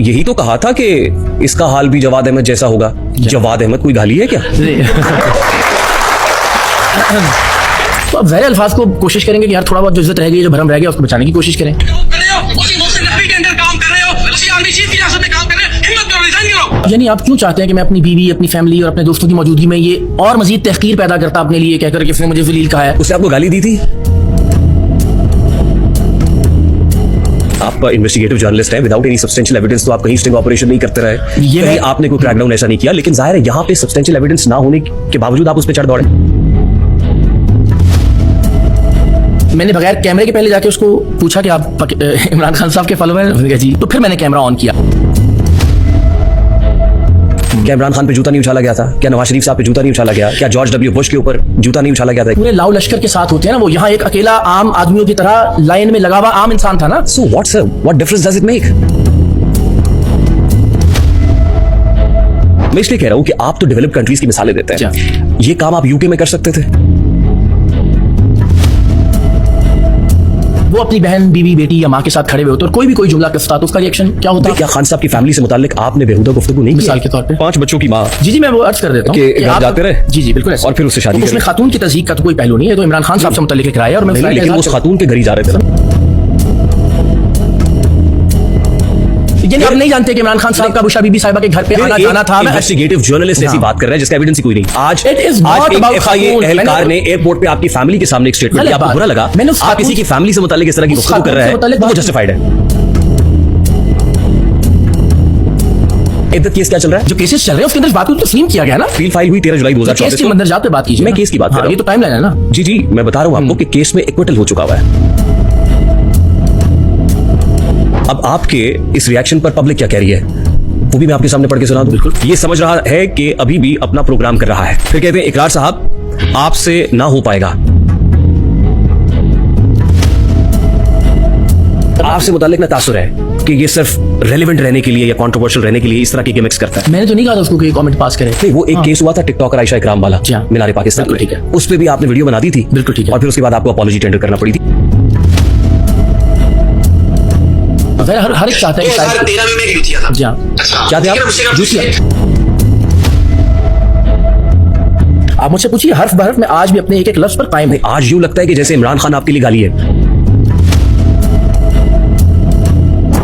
यही तो कहा था कि इसका हाल भी जवाद अहमद जैसा होगा। जवाद अहमद कोई गाली है क्या? तो अब ज़ाहिर अल्फाज को कोशिश करेंगे कि यार थोड़ा बहुत जो इज्जत रह गई, जो भरम रह गया, उसको बचाने की कोशिश करें। यानी आप क्यों चाहते हैं कि मैं अपनी बीवी, अपनी फैमिली और अपने दोस्तों की मौजूदगी में ये और मजीद तहकीर पैदा करता अपने लिए, कहकर कि इसने मुझे जलील कहा है? उसने आपको गाली दी थी? आप इन्वेस्टिगेटिव जर्नलिस्ट हैं, विदाउट एनी सब्सटेंशियल एविडेंस तो आप कहीं स्टिंग ऑपरेशन नहीं करते रहे, ये कहीं आपने कोई क्रैकडाउन ऐसा नहीं किया, लेकिन जाहिर है यहाँ पे सब्सटेंशियल एविडेंस ना होने के बावजूद आप उस पर चढ़ दौड़े। मैंने बगैर कैमरे के पहले जाके उसको पूछा कि आप इमरान खान साहब के फॉलोअर हैं? जी। तो फिर मैंने कैमरा ऑन किया। क्या इमरान खान पे जूता नहीं उछाला गया था? क्या नवाज शरीफ साहब पे जूता नहीं उछाला गया? क्या जॉर्ज डब्ल्यू बुश के ऊपर जूता नहीं उछाला गया था? पूरे लाव लश्कर के साथ होते हैं ना वो, यहाँ एक अकेला आम आदमियों की तरह लाइन में लगा हुआ आम इंसान था ना। So what difference does it make? मैं इसलिए कह रहा हूं कि आप तो डेवलप्ड कंट्रीज की मिसालें देते हैं, ये काम आप यूके में कर सकते थे। वो अपनी बहन, बीवी, बेटी या माँ के साथ खड़े हुए होते और कोई भी कोई जुमला कसता तो उसका रिएक्शन क्या होता? क्या खान साहब की फैमिली से मुताल्लिक आपने बेहुदा गुफ्तगू नहीं की? मिसाल के तौर पे 5 बच्चों की माँ। जी मैं वो अर्ज कर देता हूँ कि आप जाते रहे। जी बिल्कुल ऐसा। और फिर उससे शादी तो उसमें खातून की तस्दीक का तो कोई पहलू नहीं है, तो इमरान खान साहब से मुताल्लिक एक राय है और मैं लेकिन उस खातून के घर ही जा रहे थे ना। यानी आप नहीं जानते कि इमरान खान साहब का बुशा बीबी साहिबा के घर पे आना जाना था? इन्वेस्टिगेटिव जर्नलिस्ट ऐसी बात कर रहा है जिसका एविडेंस ही कोई नहीं। आज एक एफआईए एहलकार ने एयरपोर्ट पे आपकी फैमिली के सामने एक स्टेटमेंट दिया, आपको बुरा लगा? आप किसी की फैमिली से मुताल्लिक इस तरह की गुफ्तगू कर रहे हैं, वो जस्टिफाइड है? इद्दत केस क्या चल रहा है? जो केसेस चल रहे हैं उसके अंदर बात को तस्लीम किया गया ना। फील फाइल हुई 13 जुलाई 2024 केस की मंदरजात पे बात कीजिए। मैं केस की बात कर रहा हूं, ये तो टाइम लाइन है ना। जी मैं बता रहा हूं आपको कि केस में एक्विटल हो चुका हुआ है। अब आपके इस रिएक्शन पर पब्लिक क्या कह रही है वो भी मैं आपके सामने पढ़ के सुना दूं। बिल्कुल। ये समझ रहा है कि अभी भी अपना प्रोग्राम कर रहा है, फिर कहते हैं इकरार साहब आपसे ना हो पाएगा। आपसे मुताल्लिक ना तासुर है कि ये सिर्फ रेलेवेंट रहने के लिए या कंट्रोवर्शियल रहने के लिए इस तरह की गिमिक्स करता है। मैंने तो नहीं कहा था उसको कि कमेंट पास करे। नहीं, वो एक केस हुआ था टिकटॉकर आयशा इकराम वाला, मीनार पाकिस्तान। ठीक है, उस पे भी आपने वीडियो बना दी थी। बिल्कुल ठीक है। और फिर उसके बाद आपको अपॉलॉजी टेंडर करना पड़ी थी। हर एक चाहता है कि 13 में मैं जूतिया था। जी हाँ। क्या थे आप? जूतिया। आप मुझसे पूछिए हर्फ बहर्फ में आज भी अपने एक एक लफ्ज पर कायम है। आज यूं लगता है कि जैसे इमरान खान आपके लिए गाली है।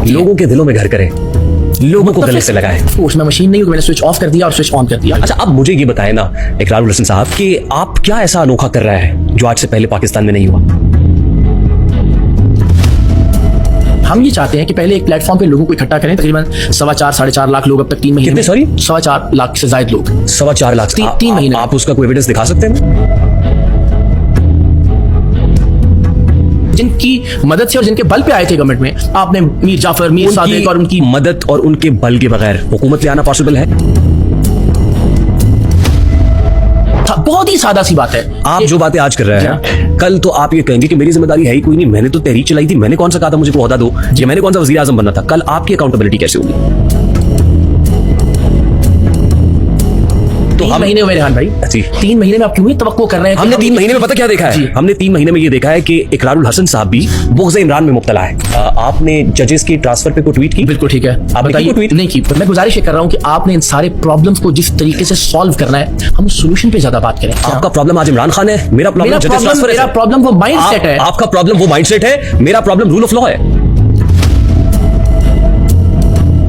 लोगों के दिलों में घर करे, लोगों को गले से लगाए। उसमें मशीन नहीं, मैंने स्विच ऑफ कर दिया और स्विच ऑन कर दिया। अच्छा अब मुझे ये बताएं ना इकरारुल हसन साहब कि आप क्या ऐसा अनोखा कर रहा है जो आज से पहले पाकिस्तान में नहीं हुआ? हम ये चाहते हैं कि पहले एक प्लेटफॉर्म पे लोगों को इकट्ठा करें। तकरीबन 4.25 साढ़े 4 लाख लोग अब तक 3 महीने कितने? सॉरी 4.25 लाख से ज्यादा लोग। 4.25 लाख 3 महीने। आप उसका कोई एविडेंस दिखा सकते हैं? जिनकी मदद से और जिनके बल पे आए थे गवर्नमेंट में, आपने मीर जाफर, मीर सादिक और उनकी मदद और उनके बल के बगैर हुकूमत में आना पॉसिबल है? बहुत ही सादा सी बात है। आप जो बातें आज कर रहे हैं, कल तो आप ये कहेंगे कि मेरी जिम्मेदारी है ही कोई नहीं, मैंने तो तहरीक चलाई थी, मैंने कौन सा कहा था मुझे को ओहदा दो, या मैंने कौन सा वजीर आजम बनना था। कल आपकी अकाउंटेबिलिटी कैसे होगी? तो 3 महीने हुए रेहान भाई जी। 3 महीने में आप क्यों तवक्को कर रहे हैं? हमने 3 महीने में पता क्या देखा है? हमने 3 महीने में ये देखा है कि इकरारुल हसन साहब भी बुग़्ज़ इमरान में मुब्तला है। आपने जजेस की ट्रांसफर पे को ट्वीट की? बिल्कुल ठीक है। आप बताइए। ट्वीट नहीं की। मैं गुजारिश ये कर रहा हूं कि आपने इन सारे प्रॉब्लम्स को जिस तरीके से सॉल्व करना है, हम सोल्यूशन पे ज्यादा बात करें। आपका प्रॉब्लम आज इमरान खान है, मेरा प्रॉब्लम जजेस ट्रांसफर है। मेरा प्रॉब्लम वो माइंडसेट है। आपका प्रॉब्लम वो माइंडसेट है, मेरा प्रॉब्लम रूल ऑफ लॉ है।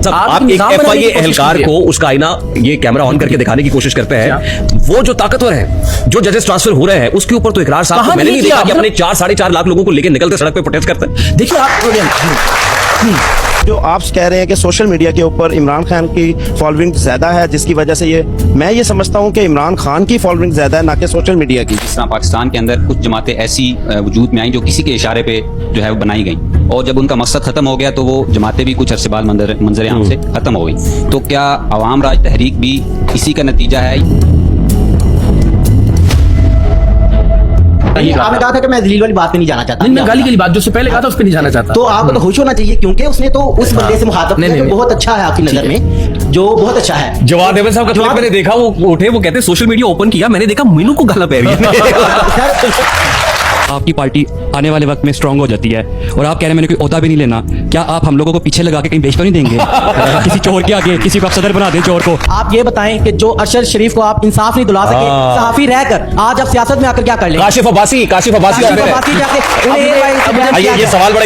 आप एक एफआईए एहलकार को उसका आईना ये कैमरा ऑन करके दिखाने की कोशिश करते हैं। वो जो ताकतवर है, जो जजेस ट्रांसफर हो रहे हैं, उसके ऊपर तो इकरार साहब मैंने नहीं देखा कि अपने 4 साढ़े 4 लाख लोगों को लेकर निकलते सड़क पे प्रोटेस्ट करते हैं। देखिए आप जो आप कह रहे हैं कि सोशल मीडिया के ऊपर इमरान खान की फॉलोइंग ज्यादा है, जिसकी वजह से मैं ये समझता हूं कि इमरान खान की फॉलोइंग ज्यादा है ना कि सोशल मीडिया की। जिस तरह पाकिस्तान के अंदर कुछ जमातें ऐसी वजूद में आई जो किसी के इशारे पे जो है वो बनाई गई, और जब उनका मकसद खत्म हो गया तो वो जमातें भी कुछ अरसे बाद मंजर आम से खत्म हो गई। तो क्या अवाम राज तहरीक भी इसी का नतीजा है? आपने कहा था कि मैं दलील वाली बात पे नहीं जाना चाहता। नहीं, मैं गाली के लिए बात जो से पहले कहा था उस पर नहीं जाना चाहता। तो आपको तो खुश होना चाहिए क्योंकि उसने तो उस बंदे से मुखातब किया जो बहुत अच्छा है आपकी नजर में, जो बहुत अच्छा है। जवाद अहमद साहब का क्लिप मैंने देखा, वो उठे, वो कहते हैं सोशल मीडिया ओपन किया, मैंने देखा मीनू को गाला पै रही है। आपकी पार्टी आने वाले वक्त में स्ट्रांग हो जाती है और आप कह रहे हैं मैंने कोई ओहदा भी नहीं लेना, क्या आप हम लोगों को पीछे लगा के कहीं बेच तो नहीं देंगे? किसी चोर के आगे किसी को आप सदर बना दें चोर को। आप ये बताएं कि जो अरशद शरीफ को आप इंसाफ नहीं दिला सके सहाफी रहकर, आज आप सियासत में आकर क्या कर लेंगे? काशिफ अब्बासी काशिफ अब्बासी जाके उन्हें ये सवाल बड़ा